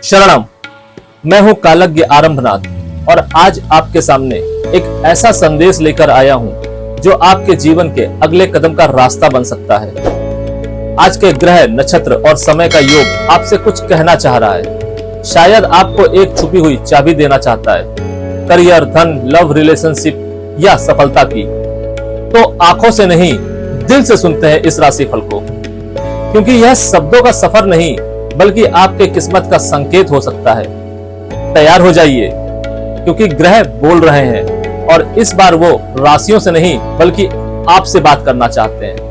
शरणम। मैं हूं कालज्ञ आरंभनाथ और आज आपके सामने एक ऐसा संदेश लेकर आया हूं जो आपके जीवन के अगले कदम का रास्ता बन सकता है। आज के ग्रह, नक्षत्र और समय का योग आपसे कुछ कहना चाह रहा है। शायद आपको एक छुपी हुई चाबी देना चाहता है, करियर, धन, लव, रिलेशनशिप या सफलता की। तो आंखों से नहीं, दिल से सुनते हैं इस राशिफल को, क्योंकि यह शब्दों का सफर नहीं बल्कि आपके किस्मत का संकेत हो सकता है। तैयार हो जाइए, क्योंकि ग्रह बोल रहे हैं और इस बार वो राशियों से नहीं बल्कि आपसे बात करना चाहते हैं।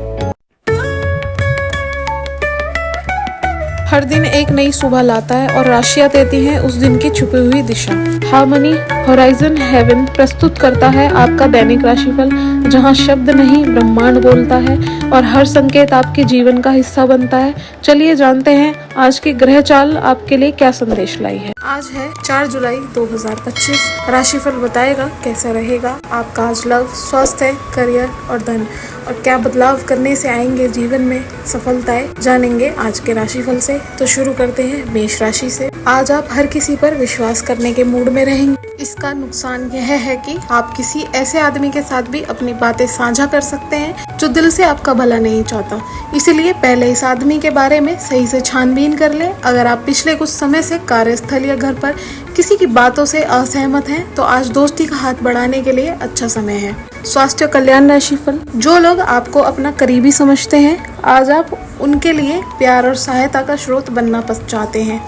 हर दिन एक नई सुबह लाता है और राशियां देती हैं उस दिन की छुपी हुई दिशा। हार्मनी होराइजन हेवन प्रस्तुत करता है आपका दैनिक राशिफल, जहां शब्द नहीं ब्रह्मांड बोलता है और हर संकेत आपके जीवन का हिस्सा बनता है। चलिए जानते हैं आज की ग्रह चाल आपके लिए क्या संदेश लाई है। आज है 4 जुलाई 2025। राशिफल बताएगा कैसा रहेगा आपका आज लव, स्वास्थ्य, करियर और धन, और क्या बदलाव करने से आएंगे जीवन में सफलताएं, जानेंगे आज के राशिफल से। तो शुरू करते हैं मेष राशि से। आज आप हर किसी पर विश्वास करने के मूड में रहेंगे। इसका नुकसान यह है कि आप किसी ऐसे आदमी के साथ भी अपनी बातें साझा कर सकते हैं जो दिल से आपका भला नहीं चाहता। इसलिए पहले इस आदमी के बारे में सही से छानबीन कर लें। अगर आप पिछले कुछ समय से कार्यस्थल या घर पर किसी की बातों से असहमत हैं, तो आज दोस्ती का हाथ बढ़ाने के लिए अच्छा समय है। स्वास्थ्य कल्याण राशिफल। जो लोग आपको अपना करीबी समझते हैं, आज आप उनके लिए प्यार और सहायता का स्रोत बनना चाहते हैं,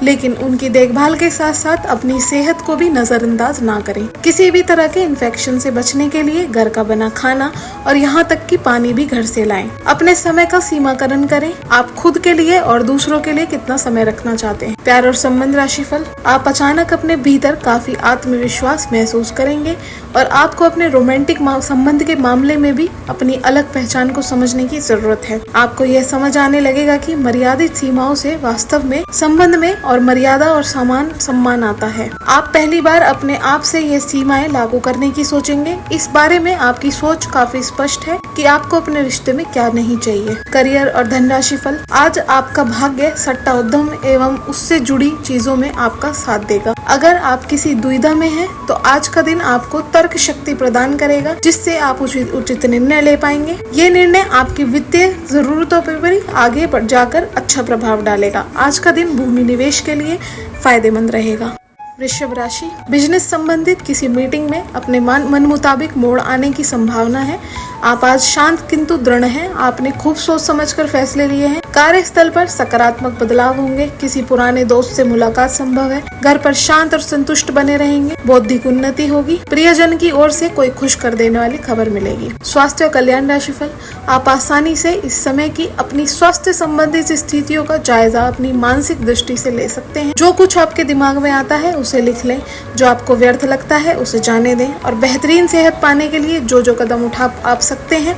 लेकिन उनकी देखभाल के साथ साथ अपनी सेहत को भी नजरअंदाज ना करें। किसी भी तरह के इन्फेक्शन से बचने के लिए घर का बना खाना और यहाँ तक कि पानी भी घर से लाएं। अपने समय का सीमाकरण करें। आप खुद के लिए और दूसरों के लिए कितना समय रखना चाहते हैं। प्यार और संबंध राशिफल। आप अचानक अपने भीतर काफी आत्मविश्वास महसूस करेंगे और आपको अपने रोमांटिक संबंध के मामले में भी अपनी अलग पहचान को समझने की जरूरत है। आपको यह समझ आने लगेगा कि मर्यादित सीमाओं से वास्तव में संबंध में और मर्यादा और सम्मान आता है। आप पहली बार अपने आप से ये सीमाएं लागू करने की सोचेंगे। इस बारे में आपकी सोच काफी स्पष्ट है कि आपको अपने रिश्ते में क्या नहीं चाहिए। करियर और धन राशिफल। आज आपका भाग्य सट्टा उद्यम एवं उससे जुड़ी चीजों में आपका साथ देगा। अगर आप किसी दुविधा में हैं, तो आज का दिन आपको तर्क शक्ति प्रदान करेगा, जिससे आप उचित निर्णय ले पाएंगे। ये निर्णय आपकी वित्तीय जरूरतों पर भी आगे जाकर अच्छा प्रभाव डालेगा। आज का दिन भूमि निवेश के लिए फायदेमंद रहेगा। वृषभ राशि। बिजनेस संबंधित किसी मीटिंग में अपने मन मुताबिक मोड़ आने की संभावना है। आप आज शांत किंतु दृढ़ हैं। आपने खूब सोच समझकर फैसले लिए हैं। कार्यस्थल पर सकारात्मक बदलाव होंगे। किसी पुराने दोस्त से मुलाकात संभव है। घर पर शांत और संतुष्ट बने रहेंगे। बौद्धिक उन्नति होगी। प्रियजन की ओर से कोई खुश कर देने वाली खबर मिलेगी। स्वास्थ्य और कल्याण राशिफल। आप आसानी से इस समय की अपनी स्वास्थ्य संबंधित स्थितियों का जायजा अपनी मानसिक दृष्टि से ले सकते हैं। जो कुछ आपके दिमाग में आता है उसे लिख लें। जो आपको व्यर्थ लगता है उसे जाने दें और बेहतरीन सेहत पाने के लिए जो कदम उठा आप सकते हैं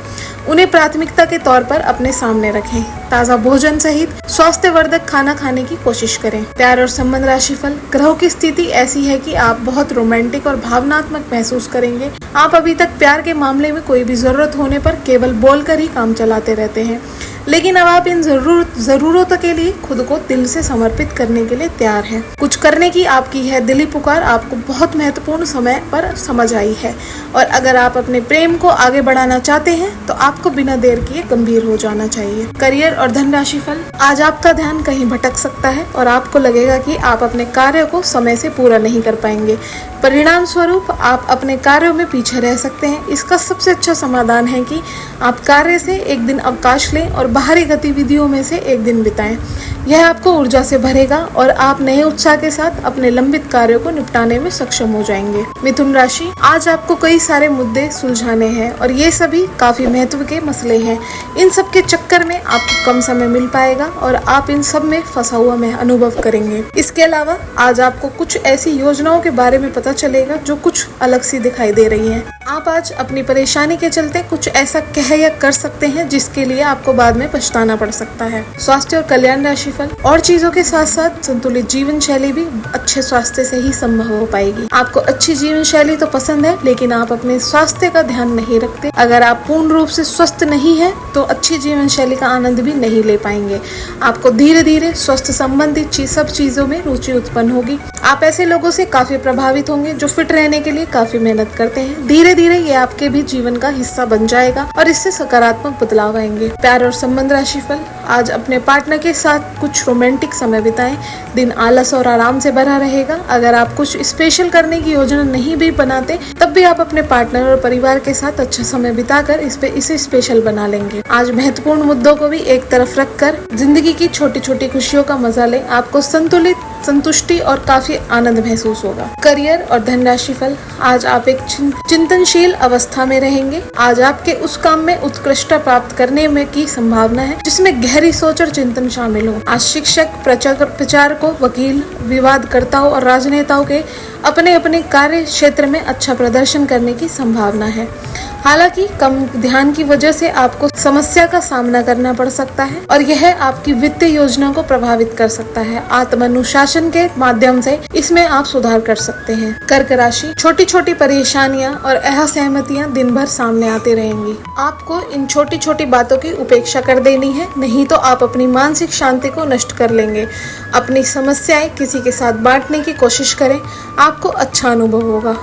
उन्हें प्राथमिकता के तौर पर अपने सामने रखें। ताज़ा भोजन सहित स्वास्थ्यवर्धक खाना खाने की कोशिश करें। प्यार और संबंध राशिफल। ग्रहों की स्थिति ऐसी है कि आप बहुत रोमांटिक और भावनात्मक महसूस करेंगे। आप अभी तक प्यार के मामले में कोई भी जरूरत होने पर केवल बोलकर ही काम चलाते रहते हैं, लेकिन अब आप इन जरूरतों के लिए खुद को दिल से समर्पित करने के लिए तैयार हैं। कुछ करने की आपकी है दिली पुकार आपको बहुत महत्वपूर्ण समय पर समझ आई है, और अगर आप अपने प्रेम को आगे बढ़ाना चाहते हैं तो आपको बिना देर किए गंभीर हो जाना चाहिए। करियर और धन राशिफल। आज आपका ध्यान कहीं भटक सकता है और आपको लगेगा कि आप अपने कार्य को समय से पूरा नहीं कर पाएंगे। परिणाम स्वरूप आप अपने कार्यों में पीछे रह सकते हैं। इसका सबसे अच्छा समाधान है कि आप कार्य से एक दिन अवकाश लें और बाहरी गतिविधियों में से एक दिन बिताएं। यह आपको ऊर्जा से भरेगा और आप नए उत्साह के साथ अपने लंबित कार्यों को निपटाने में सक्षम हो जाएंगे। मिथुन राशि। आज आपको कई सारे मुद्दे सुलझाने हैं और ये सभी काफी महत्व के मसले हैं। इन सब के चक्कर में आपको कम समय मिल पाएगा और आप इन सब में फंसा हुआ अनुभव करेंगे। इसके अलावा आज आपको कुछ ऐसी योजनाओं के बारे में पता चलेगा जो कुछ अलग सी दिखाई दे रही है। आप आज अपनी परेशानी के चलते कुछ ऐसा कह या कर सकते हैं जिसके लिए आपको बाद में में पछताना पड़ सकता है। स्वास्थ्य और कल्याण राशिफल, और चीजों के साथ साथ संतुलित जीवन शैली भी अच्छे स्वास्थ्य से ही संभव हो पाएगी। आपको अच्छी जीवन शैली तो पसंद है, लेकिन आप अपने स्वास्थ्य का ध्यान नहीं रखते। अगर आप पूर्ण रूप से स्वस्थ नहीं है तो अच्छी जीवन शैली का आनंद भी नहीं ले पाएंगे। आपको धीरे धीरे स्वास्थ्य संबंधित सब चीजों में रुचि उत्पन्न होगी। आप ऐसे लोगों से काफी प्रभावित होंगे जो फिट रहने के लिए काफी मेहनत करते हैं। धीरे धीरे ये आपके भी जीवन का हिस्सा बन जाएगा और इससे सकारात्मक बदलाव आएंगे। प्यार और संबंध राशिफल, आज अपने पार्टनर के साथ कुछ रोमांटिक समय बिताएं। दिन आलस और आराम से भरा रहेगा। अगर आप कुछ स्पेशल करने की योजना नहीं भी बनाते, तब भी आप अपने पार्टनर और परिवार के साथ अच्छा समय बिताकर इसे स्पेशल बना लेंगे। आज महत्वपूर्ण मुद्दों को भी एक तरफ रखकर जिंदगी की छोटी छोटी खुशियों का मजा लें। आपको संतुलित, संतुष्टि और काफी आनंद महसूस होगा। करियर और धन राशिफल, आज आप एक चिंतनशील अवस्था में रहेंगे। आज आपके उस काम में उत्कृष्टता प्राप्त करने में की संभावना है जिसमें गहरी सोच और चिंतन शामिल हो। आज शिक्षक, प्रचारकों, वकील, विवादकर्ताओं और राजनेताओं के अपने अपने कार्य क्षेत्र में अच्छा प्रदर्शन करने की संभावना है। हालांकि कम ध्यान की वजह से आपको समस्या का सामना करना पड़ सकता है और यह आपकी वित्तीय योजना को प्रभावित कर सकता है। आत्मानुशासन के माध्यम से इसमें आप सुधार कर सकते हैं। कर्क राशि, छोटी छोटी परेशानियां और असहमतियां दिन भर सामने आती रहेंगी। आपको इन छोटी छोटी बातों की उपेक्षा कर देनी है, नहीं तो आप अपनी मानसिक शांति को नष्ट कर लेंगे। अपनी समस्याएं किसी के साथ बांटने की कोशिश करें, आपको अच्छा अनुभव होगा।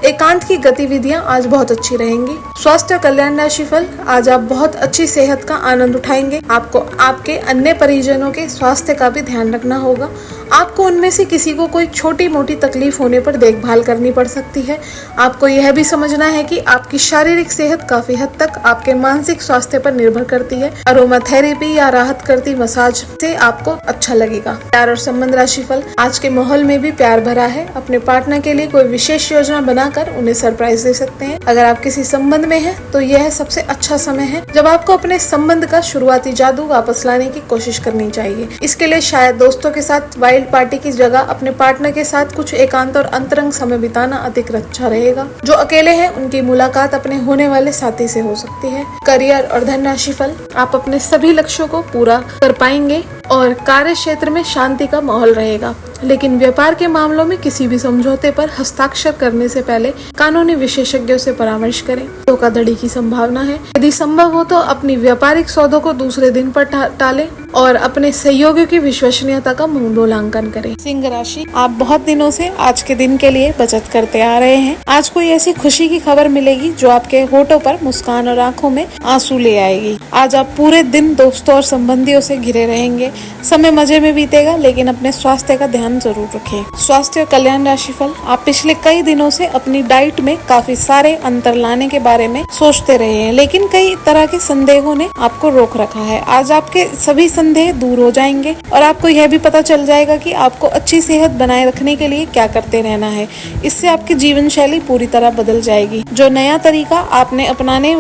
एकांत की गतिविधियां आज बहुत अच्छी रहेंगी। स्वास्थ्य और कल्याण राशिफल, आज आप बहुत अच्छी सेहत का आनंद उठाएंगे। आपको आपके अन्य परिजनों के स्वास्थ्य का भी ध्यान रखना होगा। आपको उनमें से किसी को कोई छोटी मोटी तकलीफ होने पर देखभाल करनी पड़ सकती है। आपको यह भी समझना है कि आपकी शारीरिक सेहत काफी हद तक आपके मानसिक स्वास्थ्य पर निर्भर करती है। अरोमा थेरेपी या राहत करती मसाज से आपको अच्छा लगेगा। प्यार और संबंध राशिफल, आज के माहौल में भी प्यार भरा है। अपने पार्टनर के लिए कोई विशेष योजना बनाकर उन्हें सरप्राइज दे सकते हैं। अगर आप किसी संबंध में हैं, तो यह सबसे अच्छा समय है जब आपको अपने संबंध का शुरुआती जादू वापस लाने की कोशिश करनी चाहिए। इसके लिए शायद दोस्तों के साथ वाइल्ड पार्टी की जगह अपने पार्टनर के साथ कुछ एकांत और अंतरंग समय बिताना अधिक अच्छा रहेगा। जो अकेले हैं, उनकी मुलाकात अपने होने वाले साथी से हो सकती है। करियर और धन राशिफल, आप अपने सभी लक्ष्यों को पूरा कर पाएंगे और कार्य क्षेत्र में शांति का माहौल रहेगा। लेकिन व्यापार के मामलों में किसी भी समझौते पर हस्ताक्षर करने से पहले कानूनी विशेषज्ञों से परामर्श करें। धोखाधड़ी की संभावना है। यदि संभव हो तो अपनी व्यापारिक सौदों को दूसरे दिन पर टालें और अपने सहयोगियों की विश्वसनीयता का मूल्यांकन करें। सिंह राशि, आप बहुत दिनों से आज के दिन के लिए बचत करते आ रहे हैं। आज कोई ऐसी खुशी की खबर मिलेगी जो आपके होठों पर मुस्कान और आंखों में आंसू ले आएगी। आज आप पूरे दिन दोस्तों और संबंधियों से घिरे रहेंगे। समय मजे में बीतेगा, लेकिन अपने स्वास्थ्य का ध्यान जरूर रखें। स्वास्थ्य और कल्याण राशिफल, आप पिछले कई दिनों से अपनी डाइट में काफी सारे अंतर लाने के बारे में सोचते रहे हैं, लेकिन कई तरह के संदेहों ने आपको रोक रखा है। आज आपके सभी संदेह दूर हो जाएंगे और आपको यह भी पता चल जाएगा कि आपको अच्छी सेहत बनाए रखने के लिए क्या करते रहना है। इससे आपकी जीवन शैली पूरी तरह बदल जाएगी। जो नया तरीका आप अपनाने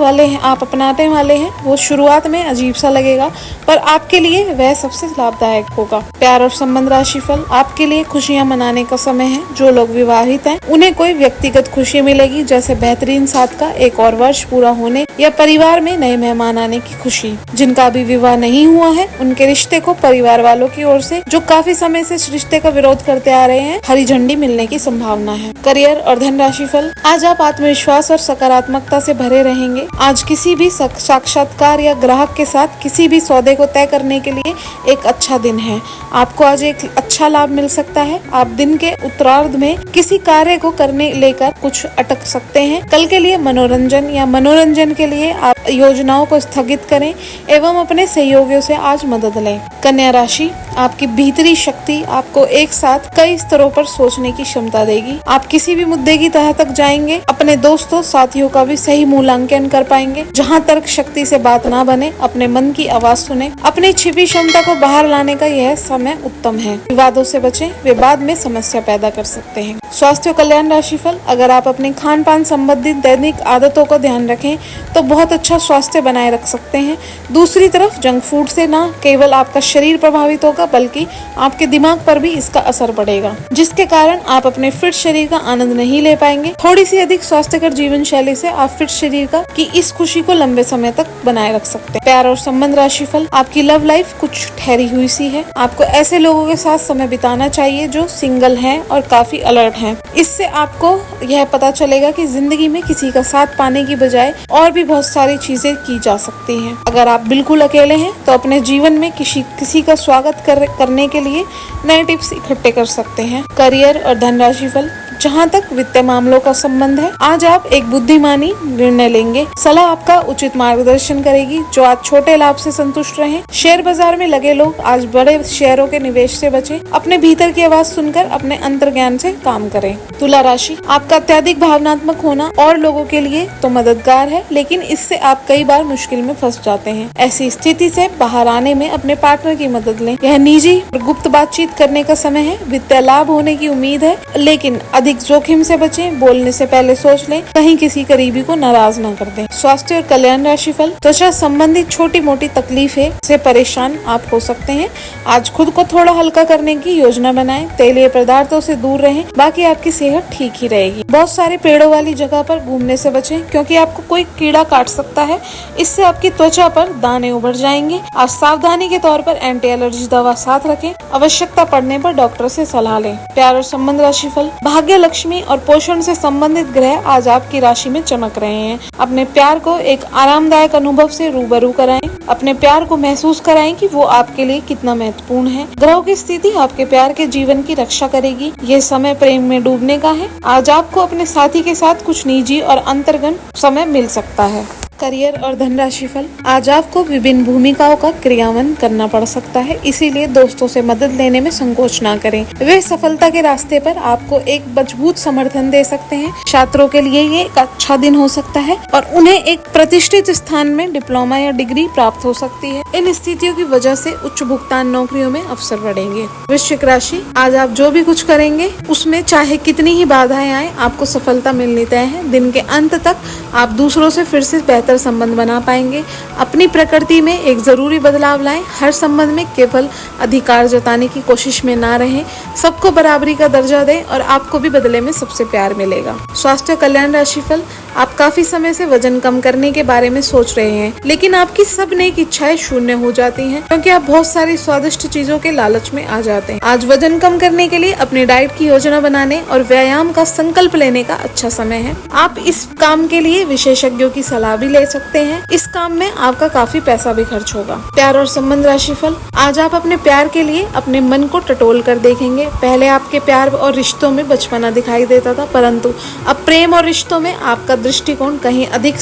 वाले हैं वो शुरुआत में अजीब सा लगेगा, पर आपके लिए वह सबसे लाभदायक होगा। प्यार और संबंध राशिफल, आपके लिए खुशियां मनाने का समय है। जो लोग विवाहित हैं, उन्हें कोई व्यक्तिगत खुशी मिलेगी, जैसे बेहतरीन साथ का एक और वर्ष पूरा होने या परिवार में नए मेहमान आने की खुशी। जिनका अभी विवाह नहीं हुआ है, उनके रिश्ते को परिवार वालों की ओर से, जो काफी समय से इस रिश्ते का विरोध करते आ रहे हैं, हरी झंडी मिलने की संभावना है। करियर और धन राशिफल, आज आप आत्मविश्वास और सकारात्मकता से भरे रहेंगे। आज किसी भी साक्षात्कार या ग्राहक के साथ किसी भी सौदे को तय करने के लिए एक अच्छा दिन है। आपको आज एक अच्छा लाभ मिल सकता है। आप दिन के उत्तरार्ध में किसी कार्य को करने लेकर कुछ अटक सकते हैं। कल के लिए मनोरंजन के लिए आप योजनाओं को स्थगित करें एवं अपने सहयोगियों से आज मदद लें। कन्या राशि, आपकी भीतरी शक्ति आपको एक साथ कई स्तरों पर सोचने की क्षमता देगी। आप किसी भी मुद्दे की तह तक जाएंगे। अपने दोस्तों साथियों का भी सही मूल्यांकन कर पाएंगे। जहां तर्क शक्ति से बात ना बने, अपने मन की आवाज सुने। अपनी छिपी क्षमता को बाहर लाने का यह समय उत्तम है। विवादों से बचें, वे बाद में समस्या पैदा कर सकते हैं। स्वास्थ्य और कल्याण राशिफल, अगर आप अपने खान पान संबंधित दैनिक आदतों का ध्यान रखें तो बहुत अच्छा स्वास्थ्य बनाए रख सकते हैं। दूसरी तरफ जंक फूड से ना केवल आपका शरीर प्रभावित होगा बल्कि आपके दिमाग पर भी इसका असर पड़ेगा, जिसके कारण आप अपने फिट शरीर का आनंद नहीं ले पाएंगे। थोड़ी सी अधिक स्वास्थ्यकर जीवन शैली से आप फिट शरीर की इस खुशी को लंबे समय तक बनाए रख सकते हैं। प्यार और संबंध राशिफल, आपकी लव लाइफ कुछ ठहरी हुई सी है। आपको ऐसे लोगों के साथ समय बिताना चाहिए जो सिंगल हैं और काफी अलर्ट हैं। इससे आपको यह पता चलेगा कि जिंदगी में किसी का साथ पाने की बजाय और भी बहुत सारी चीजें की जा सकती हैं। अगर आप बिल्कुल अकेले हैं तो अपने जीवन में किसी का स्वागत करने के लिए नए टिप्स इकट्ठे कर सकते हैं। करियर और धन राशिफल, जहाँ तक वित्तीय मामलों का संबंध है, आज आप एक बुद्धिमानी निर्णय लेंगे। सलाह आपका उचित मार्गदर्शन करेगी जो आज छोटे लाभ से संतुष्ट रहें। शेयर बाजार में लगे लोग आज बड़े शेयरों के निवेश से बचें। अपने भीतर की आवाज सुनकर अपने अंतर्ज्ञान से काम करें। तुला राशि, आपका अत्यधिक भावनात्मक होना और लोगों के लिए तो मददगार है, लेकिन इससे आप कई बार मुश्किल में फंस जाते हैं। ऐसी स्थिति से बाहर आने में अपने पार्टनर की मदद लें। यह निजी और गुप्त बातचीत करने का समय है। वित्तीय लाभ होने की उम्मीद है, लेकिन अधिक जोखिम से बचें। बोलने से पहले सोच लें, कहीं किसी करीबी को नाराज न कर दें। स्वास्थ्य और कल्याण राशिफल, त्वचा संबंधित छोटी मोटी तकलीफें से परेशान आप हो सकते हैं। आज खुद को थोड़ा हल्का करने की योजना बनाएं। तेलीय पदार्थों से दूर रहें, बाकी आपकी सेहत ठीक ही रहेगी। बहुत सारे पेड़ों वाली जगह पर घूमने से बचें, क्योंकि आपको कोई कीड़ा काट सकता है। इससे आपकी त्वचा पर दाने उभर जाएंगे। आज सावधानी के तौर पर एंटी एलर्जी दवा साथ रखें। आवश्यकता पड़ने पर डॉक्टर से सलाह लें। प्यार और संबंध राशिफल, भाग्य, लक्ष्मी और पोषण से संबंधित ग्रह आज आपकी राशि में चमक रहे हैं। अपने प्यार को एक आरामदायक अनुभव से रूबरू कराएं। अपने प्यार को महसूस कराएं कि वो आपके लिए कितना महत्वपूर्ण है। ग्रहों की स्थिति आपके प्यार के जीवन की रक्षा करेगी। यह समय प्रेम में डूबने का है। आज आपको अपने साथी के साथ कुछ निजी और अंतर्गत समय मिल सकता है। करियर और धन राशिफल, आज आपको विभिन्न भूमिकाओं का क्रियान्वयन करना पड़ सकता है, इसीलिए दोस्तों से मदद लेने में संकोच ना करें। वे सफलता के रास्ते पर आपको एक मजबूत समर्थन दे सकते हैं। छात्रों के लिए ये एक अच्छा दिन हो सकता है और उन्हें एक प्रतिष्ठित स्थान में डिप्लोमा या डिग्री प्राप्त हो सकती है। इन स्थितियों की वजह से उच्च भुगतान नौकरियों में अवसर बढ़ेंगे। वृश्चिक राशि, आज आप जो भी कुछ करेंगे उसमें चाहे कितनी ही बाधाएं आए, आपको सफलता मिलनी तय है। दिन के अंत तक आप दूसरों से फिर से बेहतर संबंध बना पाएंगे। अपनी प्रकृति में एक जरूरी बदलाव लाएं। हर संबंध में केवल अधिकार जताने की कोशिश में ना रहें। सबको बराबरी का दर्जा दें और आपको भी बदले में सबसे प्यार मिलेगा। स्वास्थ्य कल्याण राशिफल, आप काफी समय से वजन कम करने के बारे में सोच रहे हैं, लेकिन आपकी सब नेक इच्छाएं शून्य हो जाती हैं, क्योंकि आप बहुत सारी स्वादिष्ट चीजों के लालच में आ जाते हैं। आज वजन कम करने के लिए अपनी डाइट की योजना बनाने और व्यायाम का संकल्प लेने का अच्छा समय है। आप इस काम के लिए विशेषज्ञों की सलाह भी ले सकते हैं। इस काम में आपका काफी पैसा भी खर्च होगा। प्यार और संबंध राशिफल, आज आप अपने प्यार के लिए अपने मन को टटोल कर देखेंगे। पहले आपके प्यार और रिश्तों में बचपना दिखाई देता था, परंतु अब प्रेम और रिश्तों में आपका दृष्टिकोण कहीं अधिक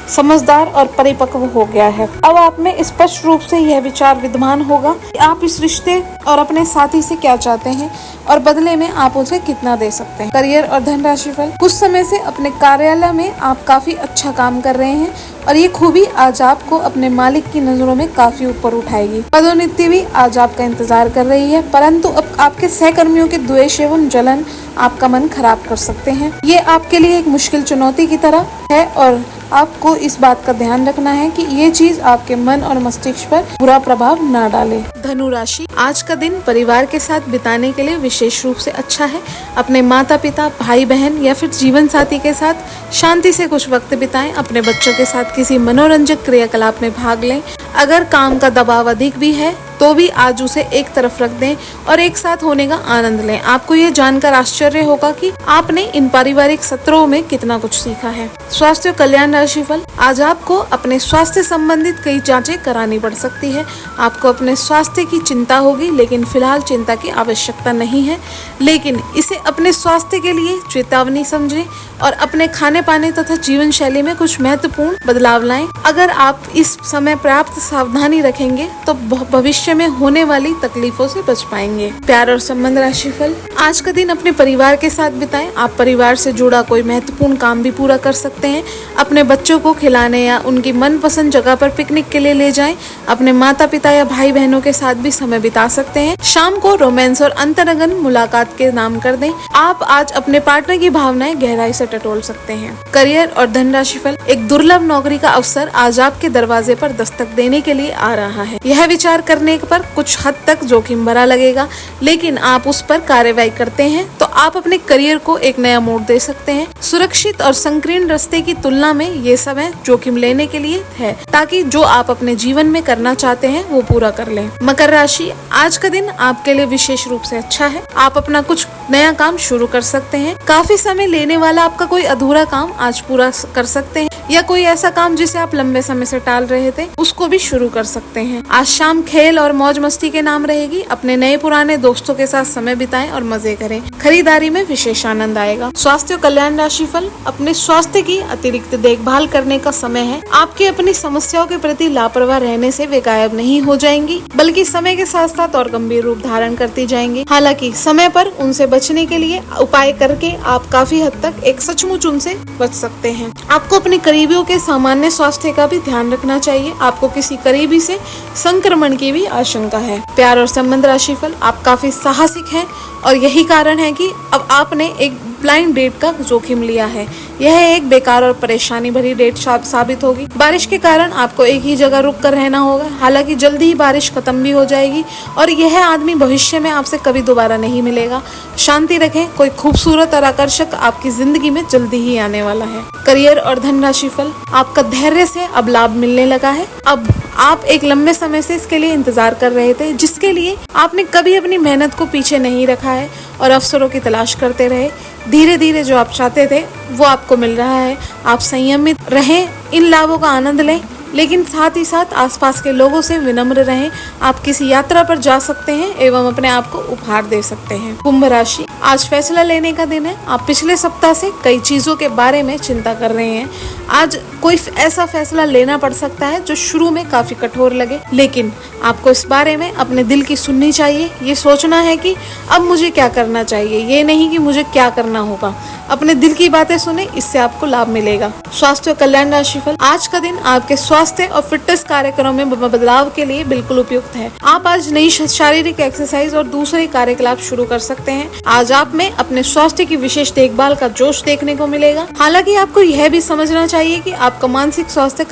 समझदार और परिपक्व हो गया है। अब आप में स्पष्ट रूप से यह विचार विद्यमान होगा कि आप इस रिश्ते और अपने साथी से क्या चाहते हैं और बदले में आप उसे कितना दे सकते हैं। करियर और धन राशिफल, कुछ समय से अपने कार्यालय में आप काफी अच्छा काम कर रहे हैं और ये खूबी आज आपको अपने मालिक की नजरों में काफी ऊपर उठाएगी। पदोन्नति भी आज आपका इंतजार कर रही है, परंतु अब आपके सहकर्मियों के द्वेष एवं जलन आपका मन खराब कर सकते हैं। ये आपके लिए एक मुश्किल चुनौती की तरह है और आपको इस बात का ध्यान रखना है कि ये चीज आपके मन और मस्तिष्क पर बुरा प्रभाव ना डाले। धनु राशि, आज का दिन परिवार के साथ बिताने के लिए विशेष रूप से अच्छा है। अपने माता पिता, भाई बहन या फिर जीवन साथी के साथ शांति से कुछ वक्त बिताएं। अपने बच्चों के साथ किसी मनोरंजक क्रियाकलाप में भाग लें। अगर काम का दबाव अधिक भी है तो भी आज उसे एक तरफ रख दें और एक साथ होने का आनंद लें। आपको ये जानकर आश्चर्य होगा कि आपने इन पारिवारिक सत्रों में कितना कुछ सीखा है। स्वास्थ्य और कल्याण राशिफल, आज आपको अपने स्वास्थ्य संबंधित कई जांचें करानी पड़ सकती है। आपको अपने स्वास्थ्य की चिंता होगी, लेकिन फिलहाल चिंता की आवश्यकता नहीं है। लेकिन इसे अपने स्वास्थ्य के लिए चेतावनी समझें और अपने खाने पाने तथा जीवन शैली में कुछ महत्वपूर्ण बदलाव लाएं। अगर आप इस समय पर्याप्त सावधानी रखेंगे तो भविष्य भविष्य में होने वाली तकलीफों से बच पाएंगे। प्यार और संबंध राशिफल, आज का दिन अपने परिवार के साथ बिताएं। आप परिवार से जुड़ा कोई महत्वपूर्ण काम भी पूरा कर सकते हैं। अपने बच्चों को खिलाने या उनकी मनपसंद जगह पर पिकनिक के लिए ले जाएं। अपने माता पिता या भाई बहनों के साथ भी समय बिता सकते हैं। शाम को रोमांस और अंतरंगन मुलाकात के नाम कर दें। आप आज अपने पार्टनर की भावनाएं गहराई से टटोल सकते हैं। करियर और धन राशिफल, एक दुर्लभ नौकरी का अवसर आज आपके दरवाजे पर दस्तक देने के लिए आ रहा है। यह विचार करने पर कुछ हद तक जोखिम भरा लगेगा, लेकिन आप उस पर कार्रवाई करते हैं तो आप अपने करियर को एक नया मोड़ दे सकते हैं। सुरक्षित और संकीर्ण रास्ते की तुलना में ये समय जोखिम लेने के लिए है, ताकि जो आप अपने जीवन में करना चाहते हैं वो पूरा कर लें। मकर राशि, आज का दिन आपके लिए विशेष रूप से अच्छा है। आप अपना कुछ नया काम शुरू कर सकते हैं। काफी समय लेने वाला आपका कोई अधूरा काम आज पूरा कर सकते हैं, या कोई ऐसा काम जिसे आप लंबे समय से टाल रहे थे उसको भी शुरू कर सकते हैं। आज शाम खेल और मौज मस्ती के नाम रहेगी। अपने नए पुराने दोस्तों के साथ समय बिताएं और मजे करें। खरीदारी में विशेष आनंद आएगा। स्वास्थ्य और कल्याण राशिफल, अपने स्वास्थ्य की अतिरिक्त देखभाल करने का समय है। आपकी अपनी समस्याओं के प्रति लापरवाह रहने से वे गायब नहीं हो जाएंगी, बल्कि समय के साथ साथ और गंभीर रूप धारण करती जाएंगी। हालांकि समय पर उनसे बचने के लिए उपाय करके आप काफी हद तक एक सचमुच उनसे बच सकते हैं। आपको अपने करीबियों के सामान्य स्वास्थ्य का भी ध्यान रखना चाहिए। आपको किसी करीबी से संक्रमण की भी आशंका है। प्यार और संबंध राशिफल, आप काफी साहसिक हैं और यही कारण है कि अब आपने एक ब्लाइंड डेट का जोखिम लिया है। यह एक बेकार और परेशानी भरी डेट साबित होगी। बारिश के कारण आपको एक ही जगह रुक कर रहना होगा। हालांकि जल्दी ही बारिश खत्म भी हो जाएगी और यह आदमी भविष्य में आपसे कभी दोबारा नहीं मिलेगा। शांति रखें, कोई खूबसूरत और आकर्षक आपकी जिंदगी में जल्दी ही आने वाला है। करियर और धन राशिफल, आपका धैर्य से अब लाभ मिलने लगा है। अब आप एक लंबे समय से इसके लिए इंतजार कर रहे थे, जिसके लिए आपने कभी अपनी मेहनत को पीछे नहीं रखा है और अवसरों की तलाश करते रहे। धीरे धीरे जो आप चाहते थे वो आपको मिल रहा है। आप संयमित रहें, इन लाभों का आनंद लें, लेकिन साथ ही साथ आसपास के लोगों से विनम्र रहें। आप किसी यात्रा पर जा सकते हैं एवं अपने आप को उपहार दे सकते हैं। कुंभ राशि, आज फैसला लेने का दिन है। आप पिछले सप्ताह से कई चीजों के बारे में चिंता कर रहे हैं। आज कोई ऐसा फैसला लेना पड़ सकता है जो शुरू में काफी कठोर लगे, लेकिन आपको इस बारे में अपने दिल की सुननी चाहिए। ये सोचना है कि अब मुझे क्या करना चाहिए, ये नहीं कि मुझे क्या करना होगा। अपने दिल की बातें सुने, इससे आपको लाभ मिलेगा। स्वास्थ्य और कल्याण राशिफल, आज का दिन आपके स्वास्थ्य और फिटनेस कार्यक्रमों में बदलाव के लिए बिल्कुल उपयुक्त है। आप आज नई शारीरिक एक्सरसाइज और दूसरे कार्यकलाप शुरू कर सकते हैं। आज आप में अपने स्वास्थ्य की विशेष देखभाल का जोश देखने को मिलेगा। हालांकि आपको यह भी समझना चाहिए कि आपका मानसिक स्वास्थ्य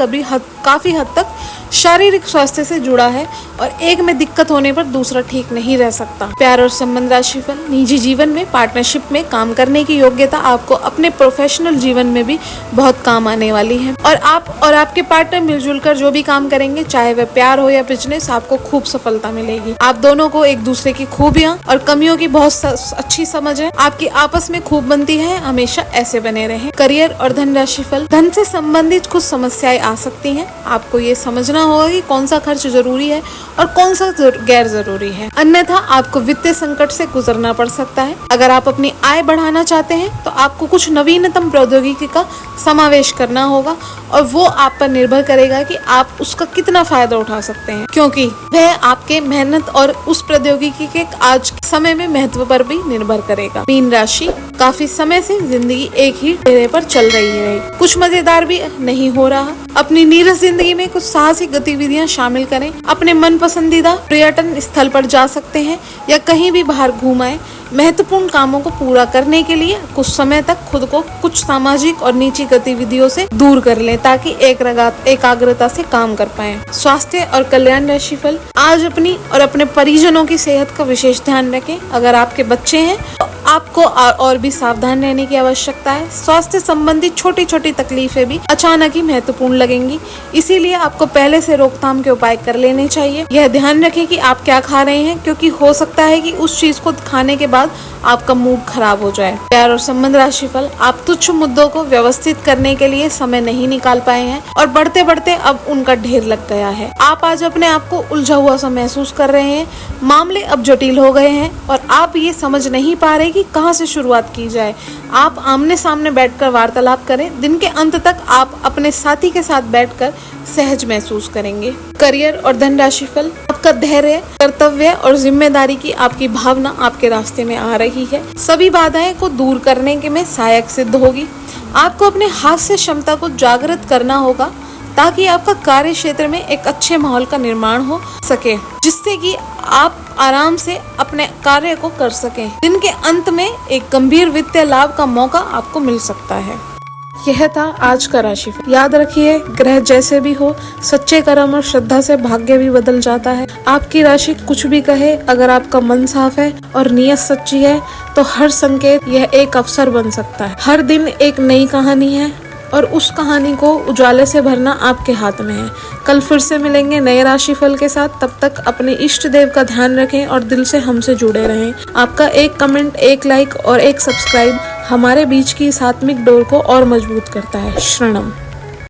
काफी हद तक शारीरिक स्वास्थ्य से जुड़ा है और एक में दिक्कत होने पर दूसरा ठीक नहीं रह सकता। प्यार और संबंध राशिफल, निजी जीवन में पार्टनरशिप में काम करने की योग्यता आपको अपने प्रोफेशनल जीवन में भी बहुत काम आने वाली है और आप और आपके पार्टनर मिलजुल कर जो भी काम करेंगे, चाहे वह प्यार हो या बिजनेस, आपको खूब सफलता मिलेगी। आप दोनों को एक दूसरे की खूबियां और कमियों की बहुत अच्छी समझ है। आपकी आपस में खूब बनती है, हमेशा ऐसे बने रहें। करियर और धन राशिफल, धन से संबंधित कुछ समस्याएं आ सकती हैं। आपको ये समझना होगा कि कौन सा खर्च जरूरी है और कौन सा गैर जरूरी है, अन्यथा आपको वित्तीय संकट से गुजरना पड़ सकता है। अगर आप अपनी आय बढ़ाना चाहते हैं तो आपको कुछ नवीनतम प्रौद्योगिकी का समावेश करना होगा और वो आप पर निर्भर करेगा कि आप उसका कितना फायदा उठा सकते हैं, क्योंकि वह आपके मेहनत और उस प्रौद्योगिकी के आज के समय में महत्व पर भी निर्भर करेगा। मीन राशि, काफी समय से जिंदगी एक ही डेरे पर चल रही है, कुछ मजेदार भी नहीं हो रहा। अपनी नीरस जिंदगी में कुछ साहसिक गतिविधियां शामिल करें। अपने मन पसंदीदा पर्यटन स्थल पर जा सकते हैं या कहीं भी बाहर घूम आए। महत्वपूर्ण कामों को पूरा करने के लिए कुछ समय तक खुद को कुछ सामाजिक और निजी गतिविधियों से दूर कर लें ताकि एकाग्रता से काम कर पाएं। स्वास्थ्य और कल्याण राशिफल, आज अपनी और अपने परिजनों की सेहत का विशेष ध्यान रखें। अगर आपके बच्चे हैं तो आपको और भी सावधान रहने की आवश्यकता है। स्वास्थ्य संबंधी छोटी छोटी तकलीफें भी अचानक ही महत्वपूर्ण लगेंगी, इसीलिए आपको पहले से रोकथाम के उपाय कर लेने चाहिए। यह ध्यान रखें कि आप क्या खा रहे हैं, क्योंकि हो सकता है कि उस चीज को खाने के बाद आपका मूड खराब हो जाए। प्यार और संबंध राशिफल, आप तुच्छ मुद्दों को व्यवस्थित करने के लिए समय नहीं निकाल पाए हैं और बढ़ते बढ़ते अब उनका ढेर लग गया है। आप आज अपने आप को उलझा हुआ सा महसूस कर रहे हैं। मामले अब जटिल हो गए हैं और आप ये समझ नहीं पा रहे कि कहां से शुरुआत की जाए। आप आमने सामने बैठकर वार्तालाप करें। दिन के अंत तक आप अपने साथी के साथ बैठकर सहज महसूस करेंगे। करियर और धन राशिफल, आप आपका धैर्य, कर्तव्य और जिम्मेदारी की आपकी भावना आपके रास्ते में आ रही है। सभी बाधाएं को दूर करने के में सहायक सिद्ध होगी। आपको अपने हास्य क्षमता को जागृत करना होगा ताकि आपका कार्य क्षेत्र में एक अच्छे माहौल का निर्माण हो सके, जिससे कि आप आराम से अपने कार्य को कर सकें। दिन के अंत में एक गंभीर वित्तीय लाभ का मौका आपको मिल सकता है। यह था आज का राशिफल। याद रखिए, ग्रह जैसे भी हो, सच्चे कर्म और श्रद्धा से भाग्य भी बदल जाता है। आपकी राशि कुछ भी कहे, अगर आपका मन साफ है और नियत सच्ची है तो हर संकेत यह एक अवसर बन सकता है। हर दिन एक नई कहानी है और उस कहानी को उजाले से भरना आपके हाथ में है। कल फिर से मिलेंगे नए राशिफल के साथ। तब तक अपने इष्ट देव का ध्यान रखें और दिल से हमसे जुड़े रहें। आपका एक कमेंट, एक लाइक और एक सब्सक्राइब हमारे बीच की इस आत्मिक डोर को और मजबूत करता है। शरणम।